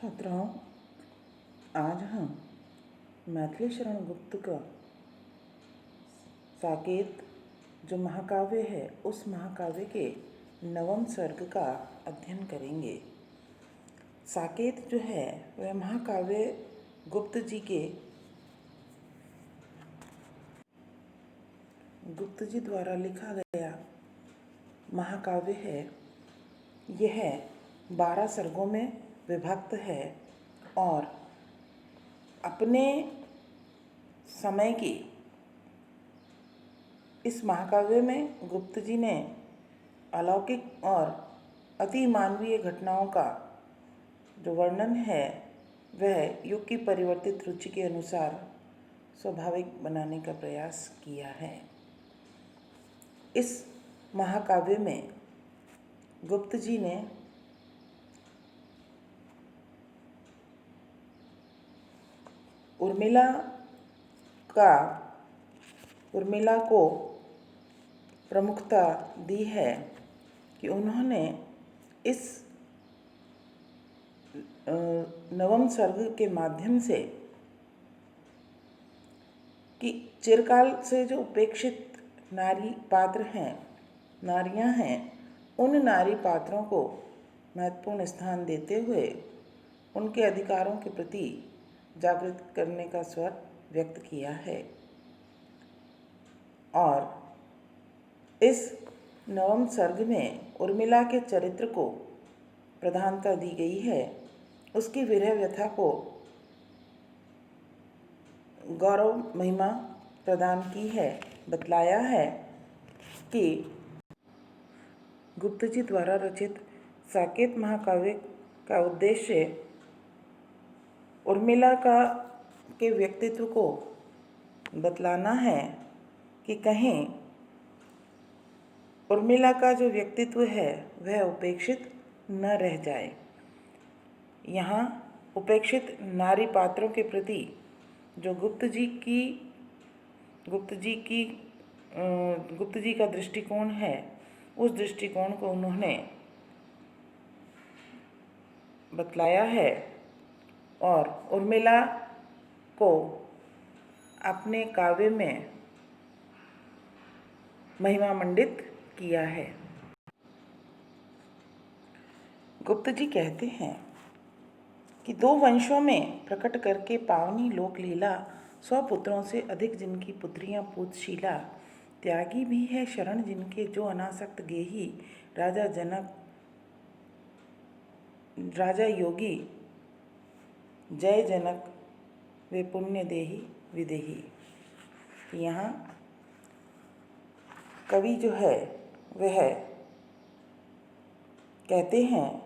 छात्राओं, आज हम मैथिली शरण गुप्त का साकेत जो महाकाव्य है उस महाकाव्य के नवम सर्ग का अध्ययन करेंगे। साकेत जो है वह महाकाव्य गुप्त जी द्वारा लिखा गया महाकाव्य है। यह 12 सर्गों में विभक्त है और अपने समय की इस महाकाव्य में गुप्त जी ने अलौकिक और अति मानवीय घटनाओं का जो वर्णन है वह युग की परिवर्तित रुचि के अनुसार स्वाभाविक बनाने का प्रयास किया है। इस महाकाव्य में गुप्त जी ने उर्मिला को प्रमुखता दी है कि उन्होंने इस नवम सर्ग के माध्यम से कि चिरकाल से जो उपेक्षित नारियां हैं, उन नारी पात्रों को महत्वपूर्ण स्थान देते हुए उनके अधिकारों के प्रति जागृत करने का स्वर व्यक्त किया है। और इस नवम सर्ग में उर्मिला के चरित्र को प्रधानता दी गई है। उसकी विरह व्यथा को गौरव महिमा प्रदान की है। बतलाया है कि गुप्त जी द्वारा रचित साकेत महाकाव्य का उद्देश्य उर्मिला के व्यक्तित्व को बतलाना है कि कहीं उर्मिला का जो व्यक्तित्व है वह उपेक्षित न रह जाए। यहाँ उपेक्षित नारी पात्रों के प्रति जो गुप्त जी का दृष्टिकोण है, उस दृष्टिकोण को उन्होंने बतलाया है और उर्मिला को अपने काव्य में महिमा मंडित किया है। गुप्त जी कहते हैं कि 2 वंशों में प्रकट करके पावनी लोक लीला, 100 पुत्रों से अधिक जिनकी पुत्रियां पूतशीला, त्यागी भी है शरण जिनके जो अनासक्त गेही, राजा जनक राजा योगी जय जनक वे पुण्य देही विदेही। यहाँ कवि जो है वह कहते हैं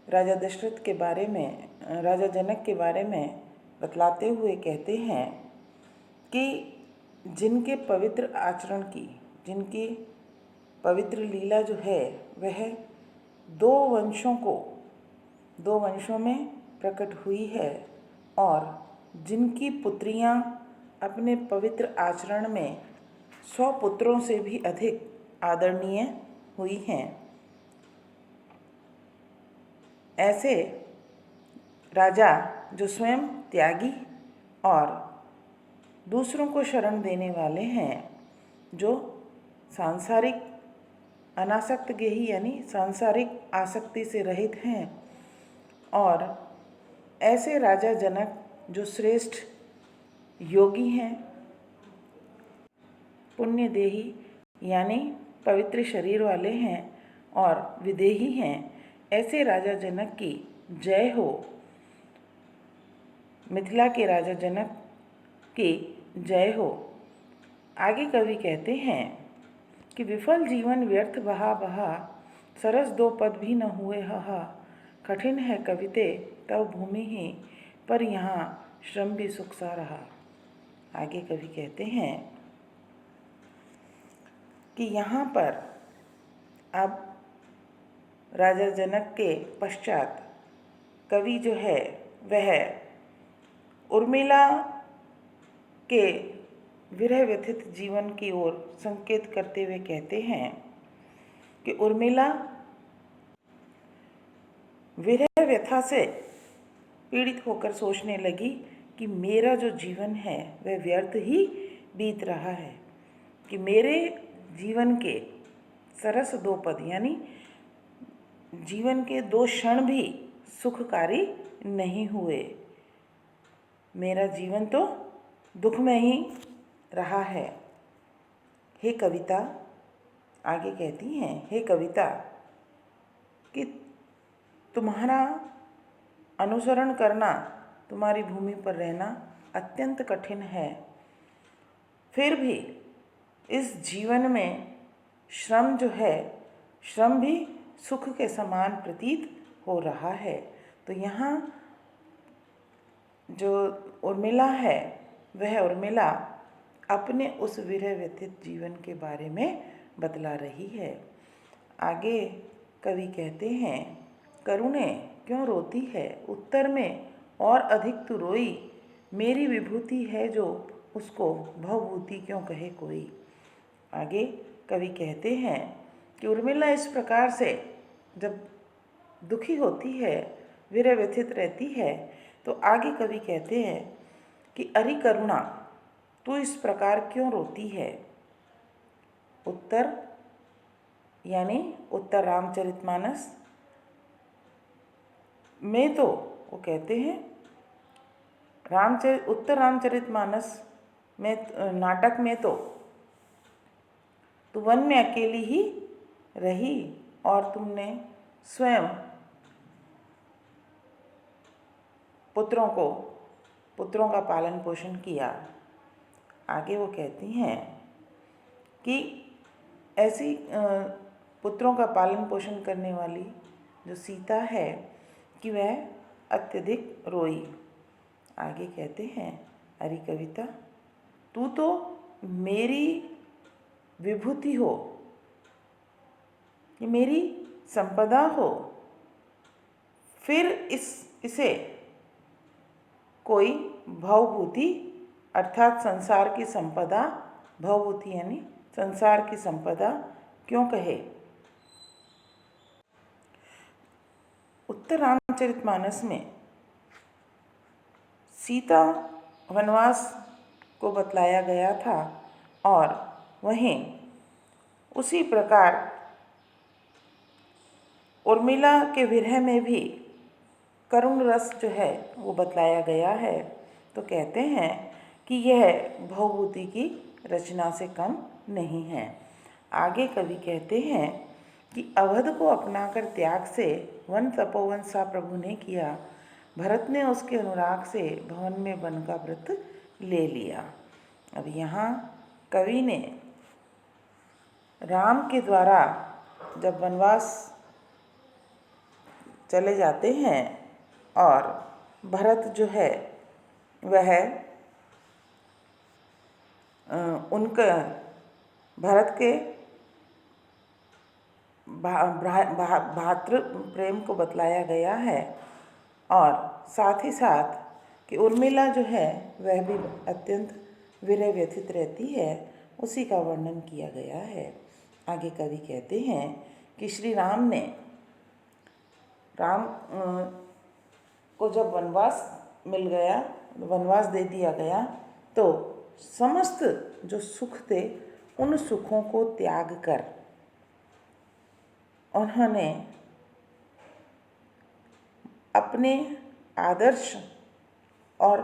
राजा दशरथ के बारे में, राजा जनक के बारे में बतलाते हुए कहते हैं कि जिनके पवित्र आचरण की, जिनकी पवित्र लीला जो है वह 2 वंशों में प्रकट हुई है और जिनकी पुत्रियां अपने पवित्र आचरण में 100 पुत्रों से भी अधिक आदरणीय हुई हैं। ऐसे राजा जो स्वयं त्यागी और दूसरों को शरण देने वाले हैं, जो सांसारिक अनासक्त गेही यानी सांसारिक आसक्ति से रहित हैं, और ऐसे राजा जनक जो श्रेष्ठ योगी हैं, पुण्य देही यानी पवित्र शरीर वाले हैं और विदेही हैं, ऐसे राजा जनक की जय हो। मिथिला के राजा जनक की जय हो। आगे कवि कहते हैं कि विफल जीवन व्यर्थ बहा बहा, सरस 2 पद भी न हुए हहा, कठिन है कविते तव भूमि ही, पर यहाँ श्रम भी सुख सा रहा। आगे कवि कहते हैं कि यहाँ पर अब राजा जनक के पश्चात कवि जो है वह उर्मिला के विरह व्यथित जीवन की ओर संकेत करते हुए कहते हैं कि उर्मिला विरह व्यथा से पीड़ित होकर सोचने लगी कि मेरा जो जीवन है वह व्यर्थ ही बीत रहा है, कि मेरे जीवन के सरस 2 पद यानी जीवन के 2 क्षण भी सुखकारी नहीं हुए। मेरा जीवन तो दुख में ही रहा है। हे कविता, आगे कहती हैं, हे कविता, कि तुम्हारा अनुसरण करना, तुम्हारी भूमि पर रहना अत्यंत कठिन है। फिर भी इस जीवन में श्रम जो है, श्रम भी सुख के समान प्रतीत हो रहा है। तो यहाँ जो उर्मिला है वह उर्मिला अपने उस विरह व्यथित जीवन के बारे में बतला रही है। आगे कवि कहते हैं, करुणे क्यों रोती है, उत्तर में और अधिक तू रोई, मेरी विभूति है जो उसको भवभूति क्यों कहे कोई। आगे कवि कहते हैं कि उर्मिला इस प्रकार से जब दुखी होती है, विरह व्यथित रहती है, तो आगे कवि कहते हैं कि अरि करुणा तू इस प्रकार क्यों रोती है। उत्तर यानी उत्तर रामचरितमानस में तो वो कहते हैं, उत्तर रामचरितमानस में नाटक में तो तू वन में अकेली ही रही और तुमने स्वयं पुत्रों का पालन पोषण किया। आगे वो कहती हैं कि ऐसी पुत्रों का पालन पोषण करने वाली जो सीता है कि वह अत्यधिक रोई। आगे कहते हैं, अरे कविता, तू तो मेरी विभूति हो, ये मेरी संपदा हो, फिर इसे कोई भवभूति अर्थात संसार की संपदा, भवभूति यानी संसार की संपदा क्यों कहे। उत्तर रामचरितमानस में सीता वनवास को बतलाया गया था और वहीं उसी प्रकार उर्मिला के विरह में भी करुण रस जो है वो बतलाया गया है। तो कहते हैं कि यह भवभूति की रचना से कम नहीं है। आगे कवि कहते हैं कि अवध को अपनाकर त्याग से वन तपोवन सा प्रभु ने किया, भरत ने उसके अनुराग से भवन में वन का व्रत ले लिया। अब यहाँ कवि ने राम के द्वारा जब वनवास चले जाते हैं और भरत जो है वह उनका भरत के भातृ प्रेम को बतलाया गया है और साथ ही साथ कि उर्मिला जो है वह भी अत्यंत विरह व्यथित रहती है, उसी का वर्णन किया गया है। आगे कवि कहते हैं कि श्री राम ने को जब वनवास मिल गया, वनवास दे दिया गया, तो समस्त जो सुख थे उन सुखों को त्याग कर उन्होंने अपने आदर्श और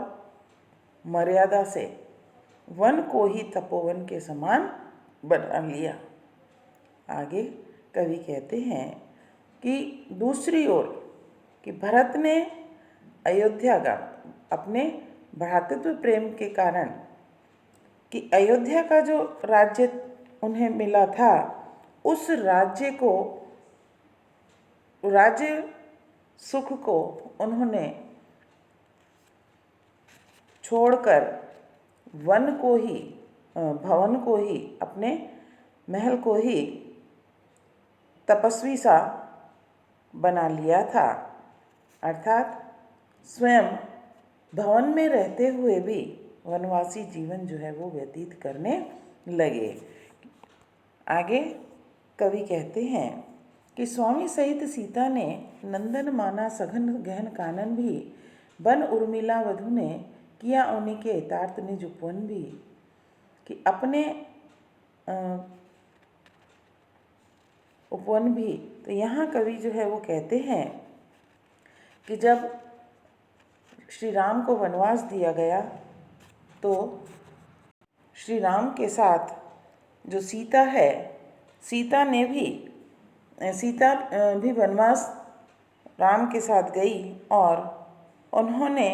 मर्यादा से वन को ही तपोवन के समान बना लिया। आगे कवि कहते हैं कि दूसरी ओर कि भरत ने अयोध्या का अपने भ्रातृत्व प्रेम के कारण कि अयोध्या का जो राज्य उन्हें मिला था, उस राज्य सुख को उन्होंने छोड़कर भवन को ही, अपने महल को ही तपस्वी सा बना लिया था। अर्थात स्वयं भवन में रहते हुए भी वनवासी जीवन जो है वो व्यतीत करने लगे। आगे कवि कहते हैं कि स्वामी सहित सीता ने नंदन माना सघन गहन कानन भी, वन उर्मिला वधु ने किया उन्हीं के हितार्थ निज उपवन भी, कि अपने उपवन भी। तो यहाँ कवि जो है वो कहते हैं कि जब श्री राम को वनवास दिया गया तो श्री राम के साथ जो सीता है, सीता भी वनवास राम के साथ गई और उन्होंने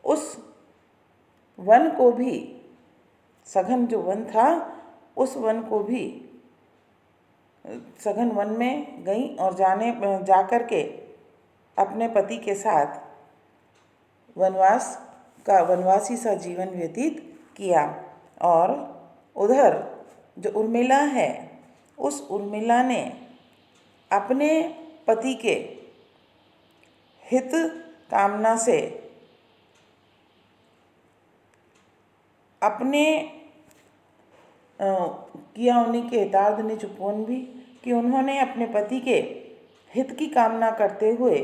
उस वन को भी, सघन जो वन था उस वन को भी, सघन वन में गई और जाकर के अपने पति के साथ वनवासी सा जीवन व्यतीत किया। और उधर जो उर्मिला है, उस उर्मिला ने अपने पति के हित कामना से अपने किया उन्हीं के हितार्थ निज उपवन भी, कि उन्होंने अपने पति के हित की कामना करते हुए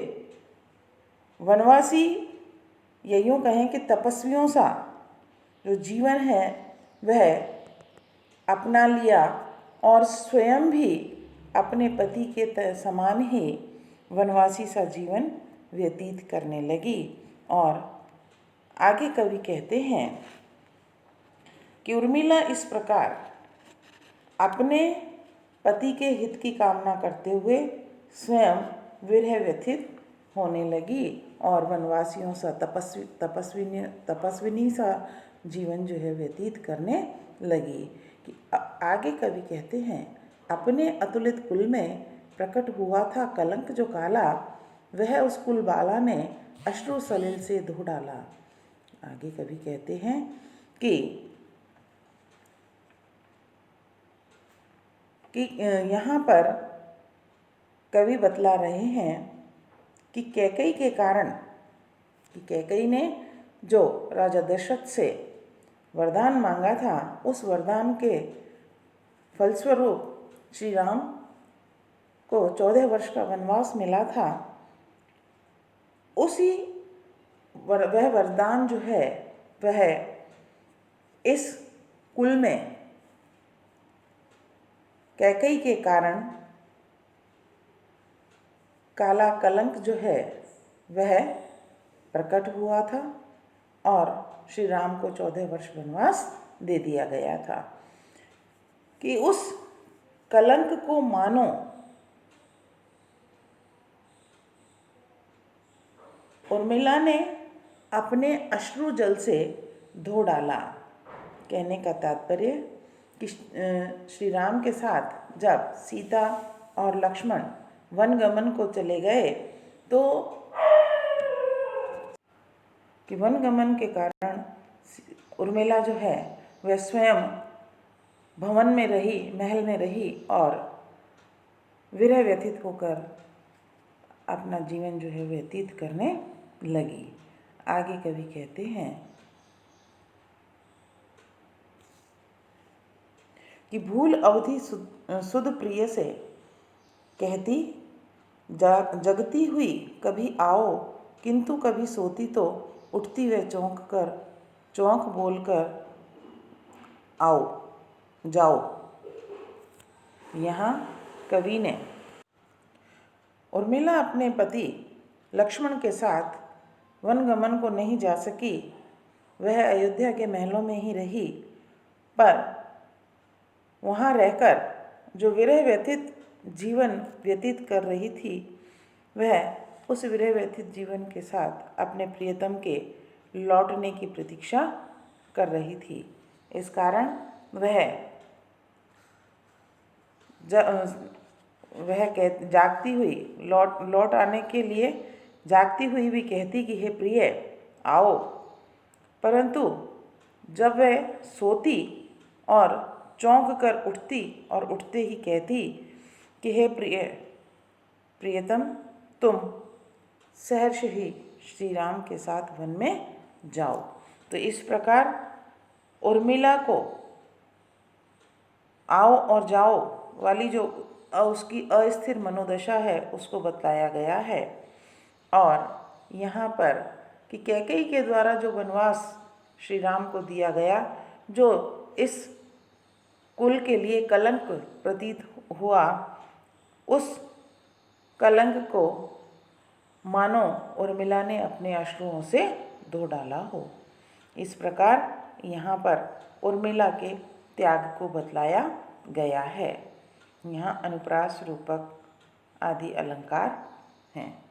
वनवासी, या यूँ कहें कि तपस्वियों सा जो जीवन है वह अपना लिया और स्वयं भी अपने पति के समान ही वनवासी सा जीवन व्यतीत करने लगी। और आगे कवि कहते हैं कि उर्मिला इस प्रकार अपने पति के हित की कामना करते हुए स्वयं विरह व्यथित होने लगी और वनवासियों सा तपस्विनी सा जीवन जो है व्यतीत करने लगी। कि आगे कवि कहते हैं, अपने अतुलित कुल में प्रकट हुआ था कलंक जो काला, वह उस कुल बाला ने अश्रु सलिल से धो डाला। आगे कवि कहते हैं कि यहाँ पर कवि बतला रहे हैं कि कैकेयी के कारण, कि कैकेयी ने जो राजा दशरथ से वरदान मांगा था, उस वरदान के फलस्वरूप श्री राम को 14 वर्ष का वनवास मिला था। वह वरदान जो है वह इस कुल में कैकेयी के कारण काला कलंक जो है वह प्रकट हुआ था और श्री राम को 14 वर्ष वनवास दे दिया गया था। कि उस कलंक को मानो उर्मिला ने अपने अश्रु जल से धो डाला। कहने का तात्पर्य कि श्री राम के साथ जब सीता और लक्ष्मण वन गमन को चले गए तो कि वन गमन के कारण उर्मिला जो है वह स्वयं भवन में रही, महल में रही और विरह व्यतीत होकर अपना जीवन जो है व्यतीत करने लगी। आगे कवि कहते हैं कि भूल अवधि सुध प्रिय से कहती जगती हुई कभी आओ, किंतु कभी सोती तो उठती वे चौंक बोलकर आओ जाओ। यहाँ कवि ने उर्मिला अपने पति लक्ष्मण के साथ वनगमन को नहीं जा सकी, वह अयोध्या के महलों में ही रही, पर वहाँ रहकर जो विरह व्यतीत जीवन व्यतीत कर रही थी वह उस विरह व्यतीत जीवन के साथ अपने प्रियतम के लौटने की प्रतीक्षा कर रही थी। इस कारण वह जागती हुई लौट आने के लिए जागती हुई भी कहती कि हे प्रिय आओ, परंतु जब वह सोती और चौंक कर उठती और उठते ही कहती कि हे प्रियतम तुम सहर्ष ही श्री राम के साथ वन में जाओ। तो इस प्रकार उर्मिला को आओ और जाओ वाली जो उसकी अस्थिर मनोदशा है उसको बतलाया गया है। और यहाँ पर कि कैकेयी के द्वारा जो वनवास श्री राम को दिया गया, जो इस कुल के लिए कलंक प्रतीत हुआ, उस कलंक को मानो उर्मिला ने अपने अश्रुओं से धो डाला हो। इस प्रकार यहाँ पर उर्मिला के त्याग को बतलाया गया है। यहाँ अनुप्रास रूपक आदि अलंकार हैं।